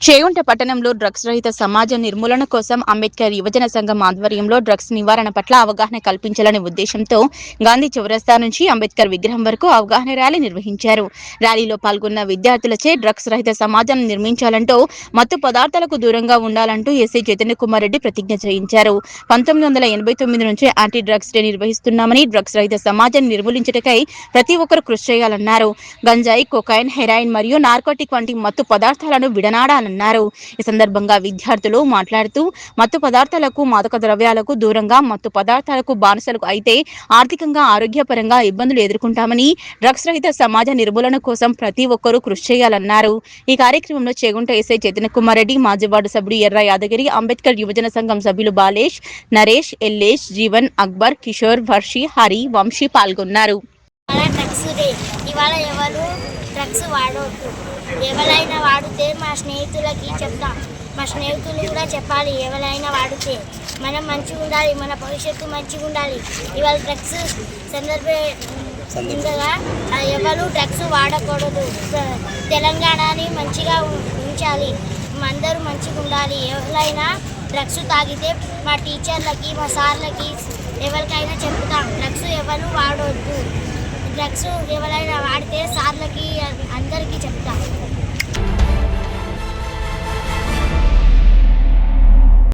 చేగుంట పట్టణంలో డ్రగ్స్ రహిత సమాజ నిర్మూలన కోసం అంబేద్కర్ యువజన సంఘం ఆధ్వర్యంలో డ్రగ్స్ నివారణ పట్ల అవగాహన కల్పించాలనే ఉద్దేశంతో గాంధీ చౌరస్తా నుంచి అంబేద్కర్ విగ్రహం వరకు అవగాహన ర్యాలీ నిర్వహించారు. ర్యాలీలో పాల్గొన్న విద్యార్థులచే డ్రగ్స్ రహిత సమాజం నిర్మించాలంటూ మత్తు పదార్థాలకు దూరంగా ఉండాలంటూ ఎస్ఐ చైతన్య కుమార్ రెడ్డి ప్రతిజ్ఞ చేయించారు. 1989 నుంచి యాంటీ డ్రగ్స్ డే నిర్వహిస్తున్నామని, డ్రగ్స్ రహిత సమాజాన్ని నిర్మూలించటకై ప్రతి ఒక్కరూ కృషి చేయాలన్నారు. గంజాయి, కొకైన్, హెరాయిన్ మరియు నార్కోటిక్ వంటి మత్తు పదార్థాలను విడనాడాలన్నారు. ఈ సందర్భంగా విద్యార్థులు మాట్లాడుతూ మత్తు పదార్థాలకు, మాదక ద్రవ్యాలకు దూరంగా, మత్తు పదార్థాలకు బానిసలకు అయితే ఆర్థికంగా, ఆరోగ్యపరంగా ఇబ్బందులు ఎదుర్కొంటామని, డ్రగ్స్ రహిత సమాజ నిర్మూలన కోసం ప్రతి ఒక్కరూ కృషి చేయాలన్నారు. ఈ కార్యక్రమంలో చేగుంట ఎస్ఐ చైతన్య కుమార్ రెడ్డి, మాజీ వార్డు సభ్యుడు ఎర్ర యాదగిరి, అంబేద్కర్ యువజన సంఘం సభ్యులు బాలేష్, నరేష్, ఎల్లేష్, జీవన్, అక్బర్, కిషోర్, వర్షి, హరి, వంశీ పాల్గొన్నారు. డ్రగ్స్ వాడవద్దు. ఎవరైనా వాడితే మా స్నేహితులకి చెప్తాం, మా స్నేహితులు కూడా చెప్పాలి. ఎవరైనా వాడితే మనం మంచిగా ఉండాలి, మన భవిష్యత్తు మంచిగా ఉండాలి. ఇవాళ డ్రగ్స్ సందర్భంగా ఎవరు డ్రగ్స్ వాడకూడదు. తెలంగాణని మంచిగా ఉంచాలి, అందరూ మంచిగా ఉండాలి. ఎవరైనా డ్రగ్స్ తాగితే మా టీచర్లకి, మా సార్లకి, ఎవరికైనా చెప్తాం డ్రగ్స్ ఎవరు వాడవద్దు. డ్రగ్స్ ఎవరైనా వాడితే సార్లకి అందరికీ చెప్తాం.